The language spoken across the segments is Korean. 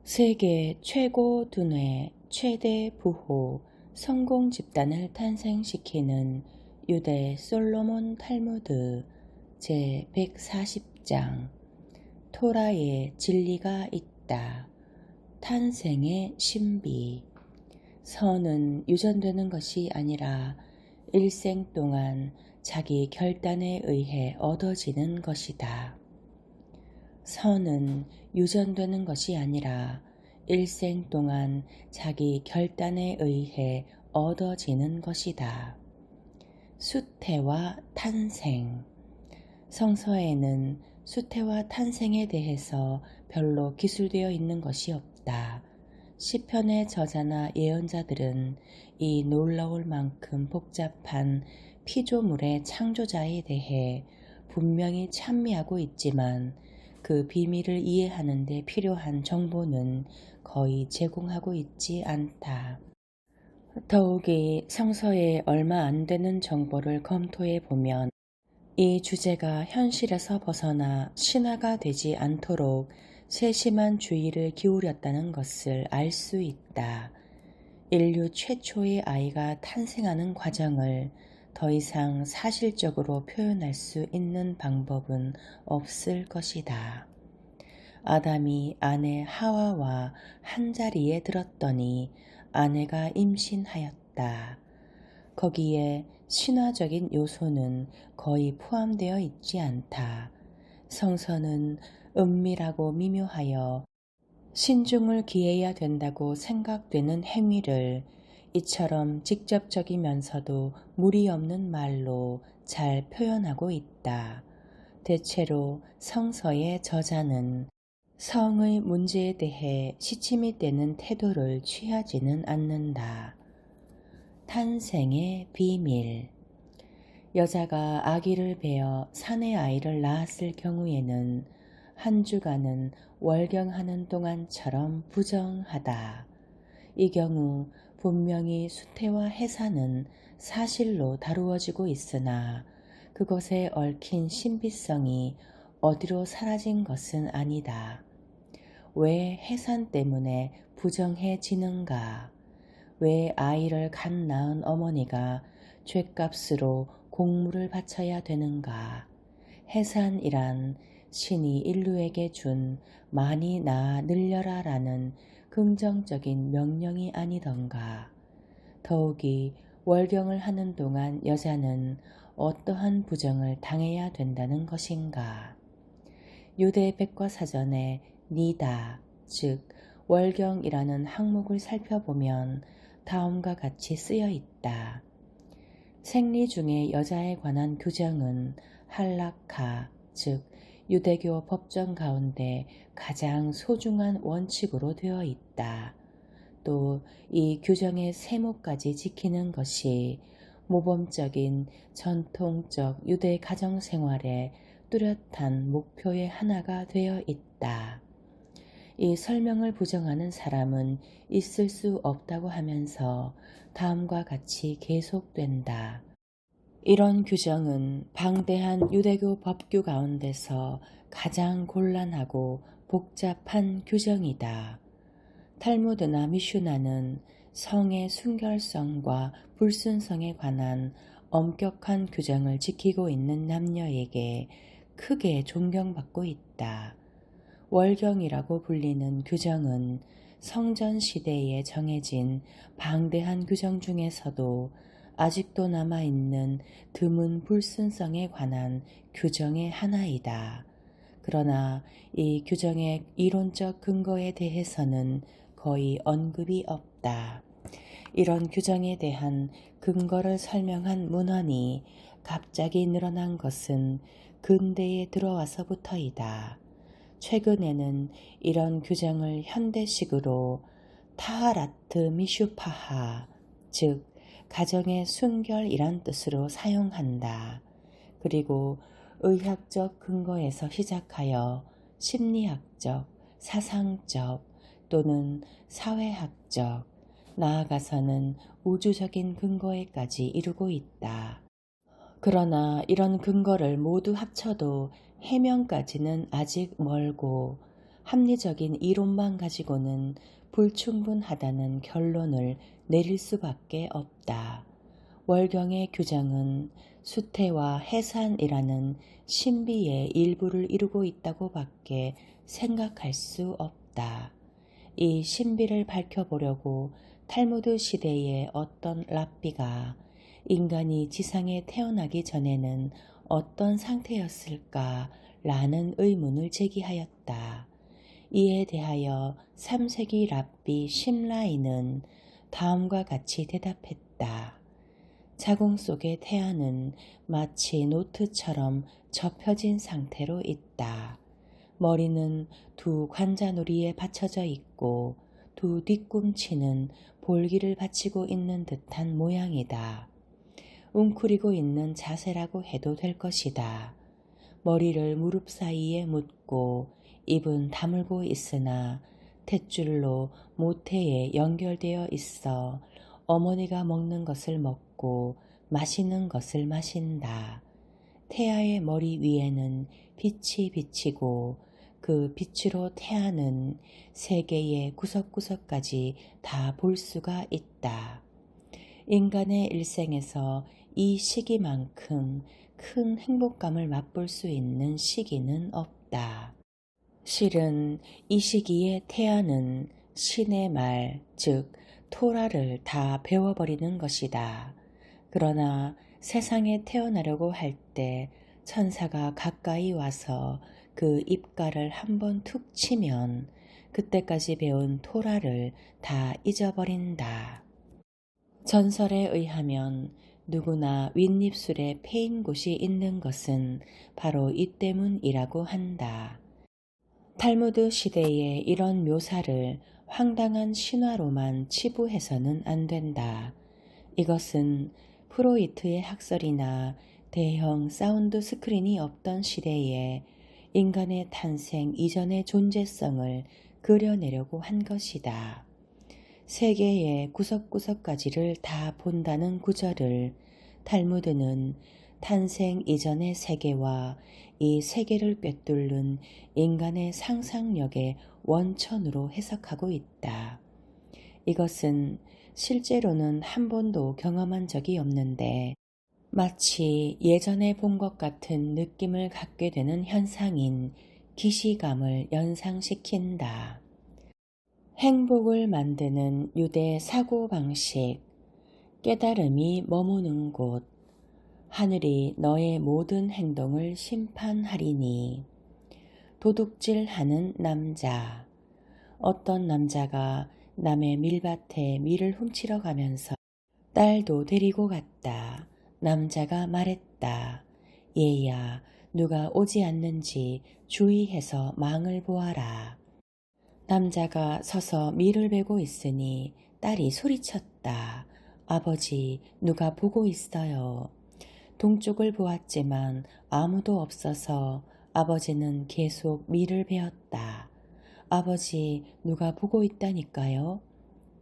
세계 최고 두뇌 최대 부호 성공 집단을 탄생시키는 유대 솔로몬 탈무드 제140장 토라에 진리가 있다. 탄생의 신비. 선은 유전되는 것이 아니라 일생 동안 자기 결단에 의해 얻어지는 것이다. 선은 유전되는 것이 아니라 일생 동안 자기 결단에 의해 얻어지는 것이다. 수태와 탄생. 성서에는 수태와 탄생에 대해서 별로 기술되어 있는 것이 없다. 시편의 저자나 예언자들은 이 놀라울 만큼 복잡한 피조물의 창조자에 대해 분명히 찬미하고 있지만 그 비밀을 이해하는 데 필요한 정보는 거의 제공하고 있지 않다. 더욱이 성서에 얼마 안 되는 정보를 검토해 보면 이 주제가 현실에서 벗어나 신화가 되지 않도록 세심한 주의를 기울였다는 것을 알 수 있다. 인류 최초의 아이가 탄생하는 과정을 더 이상 사실적으로 표현할 수 있는 방법은 없을 것이다. 아담이 아내 하와와 한자리에 들었더니 아내가 임신하였다. 거기에 신화적인 요소는 거의 포함되어 있지 않다. 성서는 은밀하고 미묘하여 신중을 기해야 된다고 생각되는 행위를 이처럼 직접적이면서도 무리 없는 말로 잘 표현하고 있다. 대체로 성서의 저자는 성의 문제에 대해 시침이 되는 태도를 취하지는 않는다. 탄생의 비밀. 여자가 아기를 베어 사내 아이를 낳았을 경우에는 한 주간은 월경하는 동안처럼 부정하다. 이 경우 분명히 수태와 해산은 사실로 다루어지고 있으나 그것에 얽힌 신비성이 어디로 사라진 것은 아니다. 왜 해산 때문에 부정해지는가? 왜 아이를 갓 낳은 어머니가 죗값으로 공물을 바쳐야 되는가? 해산이란 신이 인류에게 준 많이 낳아 늘려라 라는 긍정적인 명령이 아니던가. 더욱이 월경을 하는 동안 여자는 어떠한 부정을 당해야 된다는 것인가. 유대 백과사전에 니다, 즉 월경이라는 항목을 살펴보면 다음과 같이 쓰여 있다. 생리 중에 여자에 관한 규정은 할라카, 즉 유대교 법정 가운데 가장 소중한 원칙으로 되어 있다. 또 이 규정의 세모까지 지키는 것이 모범적인 전통적 유대 가정생활의 뚜렷한 목표의 하나가 되어 있다. 이 설명을 부정하는 사람은 있을 수 없다고 하면서 다음과 같이 계속된다. 이런 규정은 방대한 유대교 법규 가운데서 가장 곤란하고 복잡한 규정이다. 탈무드나 미슈나는 성의 순결성과 불순성에 관한 엄격한 규정을 지키고 있는 남녀에게 크게 존경받고 있다. 월경이라고 불리는 규정은 성전 시대에 정해진 방대한 규정 중에서도 아직도 남아있는 드문 불순성에 관한 규정의 하나이다. 그러나 이 규정의 이론적 근거에 대해서는 거의 언급이 없다. 이런 규정에 대한 근거를 설명한 문헌이 갑자기 늘어난 것은 근대에 들어와서부터이다. 최근에는 이런 규정을 현대식으로 타하라트 미슈파하, 즉 가정의 순결이란 뜻으로 사용한다. 그리고 의학적 근거에서 시작하여 심리학적, 사상적 또는 사회학적, 나아가서는 우주적인 근거에까지 이르고 있다. 그러나 이런 근거를 모두 합쳐도 해명까지는 아직 멀고 합리적인 이론만 가지고는 불충분하다는 결론을 내릴 수밖에 없다. 월경의 규정은 수태와 해산이라는 신비의 일부를 이루고 있다고 밖에 생각할 수 없다. 이 신비를 밝혀보려고 탈무드 시대의 어떤 랍비가 인간이 지상에 태어나기 전에는 어떤 상태였을까 라는 의문을 제기하였다. 이에 대하여 3세기 랍비 심라이는 다음과 같이 대답했다. 자궁 속의 태아는 마치 노트처럼 접혀진 상태로 있다. 머리는 두 관자놀이에 받쳐져 있고 두 뒤꿈치는 볼기를 받치고 있는 듯한 모양이다. 웅크리고 있는 자세라고 해도 될 것이다. 머리를 무릎 사이에 묻고 입은 다물고 있으나 탯줄로 모태에 연결되어 있어 어머니가 먹는 것을 먹고 마시는 것을 마신다. 태아의 머리 위에는 빛이 비치고 그 빛으로 태아는 세계의 구석구석까지 다 볼 수가 있다. 인간의 일생에서 이 시기만큼 큰 행복감을 맛볼 수 있는 시기는 없다. 실은 이 시기에 태아는 신의 말, 즉 토라를 다 배워버리는 것이다. 그러나 세상에 태어나려고 할 때 천사가 가까이 와서 그 입가를 한번 툭 치면 그때까지 배운 토라를 다 잊어버린다. 전설에 의하면 누구나 윗입술에 패인 곳이 있는 것은 바로 이 때문이라고 한다. 탈무드 시대의 이런 묘사를 황당한 신화로만 치부해서는 안 된다. 이것은 프로이트의 학설이나 대형 사운드 스크린이 없던 시대에 인간의 탄생 이전의 존재성을 그려내려고 한 것이다. 세계의 구석구석까지를 다 본다는 구절을 탈무드는 탄생 이전의 세계와 이 세계를 꿰뚫는 인간의 상상력의 원천으로 해석하고 있다. 이것은 실제로는 한 번도 경험한 적이 없는데 마치 예전에 본 것 같은 느낌을 갖게 되는 현상인 기시감을 연상시킨다. 행복을 만드는 유대 사고방식, 깨달음이 머무는 곳, 하늘이 너의 모든 행동을 심판하리니. 도둑질하는 남자. 어떤 남자가 남의 밀밭에 밀을 훔치러 가면서 딸도 데리고 갔다. 남자가 말했다. 얘야, 누가 오지 않는지 주의해서 망을 보아라. 남자가 서서 밀을 베고 있으니 딸이 소리쳤다. 아버지, 누가 보고 있어요. 동쪽을 보았지만 아무도 없어서 아버지는 계속 밀을 베었다. 아버지, 누가 보고 있다니까요.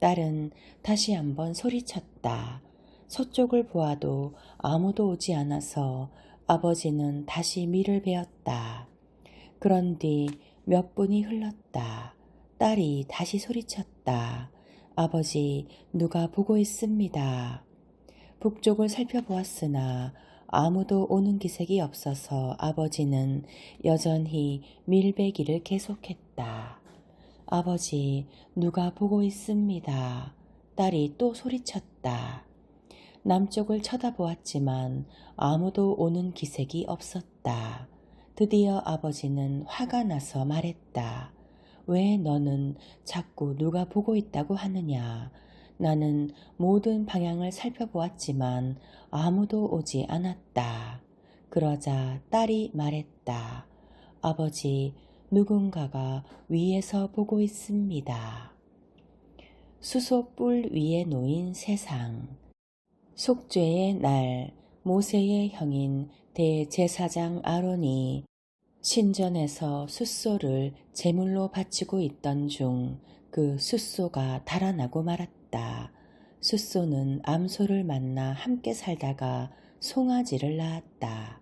딸은 다시 한번 소리쳤다. 서쪽을 보아도 아무도 오지 않아서 아버지는 다시 밀을 베었다. 그런 뒤 몇 분이 흘렀다. 딸이 다시 소리쳤다. 아버지, 누가 보고 있습니다. 북쪽을 살펴보았으나 아무도 오는 기색이 없어서 아버지는 여전히 밀베기를 계속했다. 아버지, 누가 보고 있습니다. 딸이 또 소리쳤다. 남쪽을 쳐다보았지만 아무도 오는 기색이 없었다. 드디어 아버지는 화가 나서 말했다. 왜 너는 자꾸 누가 보고 있다고 하느냐? 나는 모든 방향을 살펴보았지만 아무도 오지 않았다. 그러자 딸이 말했다. 아버지, 누군가가 위에서 보고 있습니다. 수소뿔 위에 놓인 세상. 속죄의 날, 모세의 형인 대제사장 아론이 신전에서 숫소를 제물로 바치고 있던 중 그 숫소가 달아나고 말았다. 숫소는 암소를 만나 함께 살다가 송아지를 낳았다.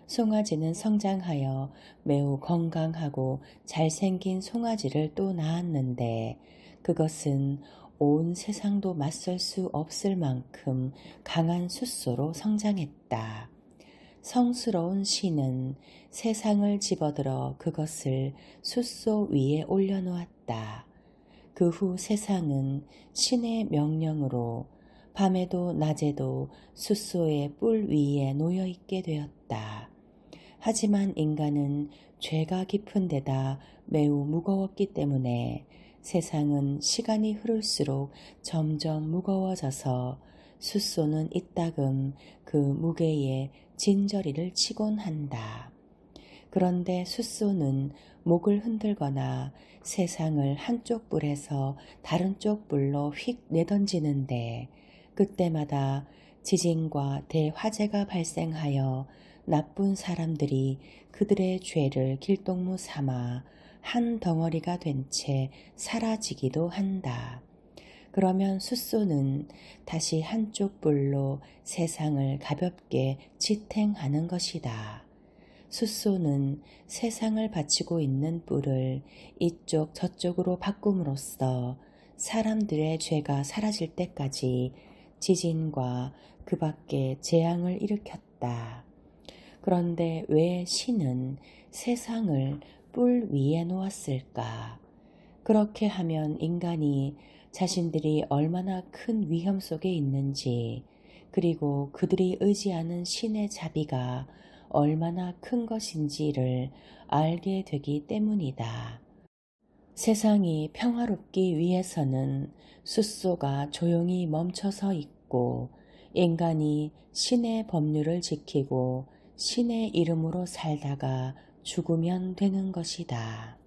송아지는 성장하여 매우 건강하고 잘생긴 송아지를 또 낳았는데 그것은 온 세상도 맞설 수 없을 만큼 강한 숫소로 성장했다. 성스러운 신은 세상을 집어들어 그것을 숫소 위에 올려놓았다. 그 후 세상은 신의 명령으로 밤에도 낮에도 숫소의 뿔 위에 놓여 있게 되었다. 하지만 인간은 죄가 깊은 데다 매우 무거웠기 때문에 세상은 시간이 흐를수록 점점 무거워져서 숫소는 이따금 그 무게에 진저리를 치곤 한다. 그런데 숫소는 목을 흔들거나 세상을 한쪽 뿔에서 다른 쪽 뿔로 휙 내던지는데 그때마다 지진과 대화재가 발생하여 나쁜 사람들이 그들의 죄를 길동무 삼아 한 덩어리가 된 채 사라지기도 한다. 그러면 숫소는 다시 한쪽 뿔로 세상을 가볍게 지탱하는 것이다. 숫소는 세상을 바치고 있는 뿔을 이쪽 저쪽으로 바꿈으로써 사람들의 죄가 사라질 때까지 지진과 그 밖에 재앙을 일으켰다. 그런데 왜 신은 세상을 뿔 위에 놓았을까? 그렇게 하면 인간이 자신들이 얼마나 큰 위험 속에 있는지, 그리고 그들이 의지하는 신의 자비가 얼마나 큰 것인지를 알게 되기 때문이다. 세상이 평화롭기 위해서는 숫소가 조용히 멈춰서 있고 인간이 신의 법률을 지키고 신의 이름으로 살다가 죽으면 되는 것이다.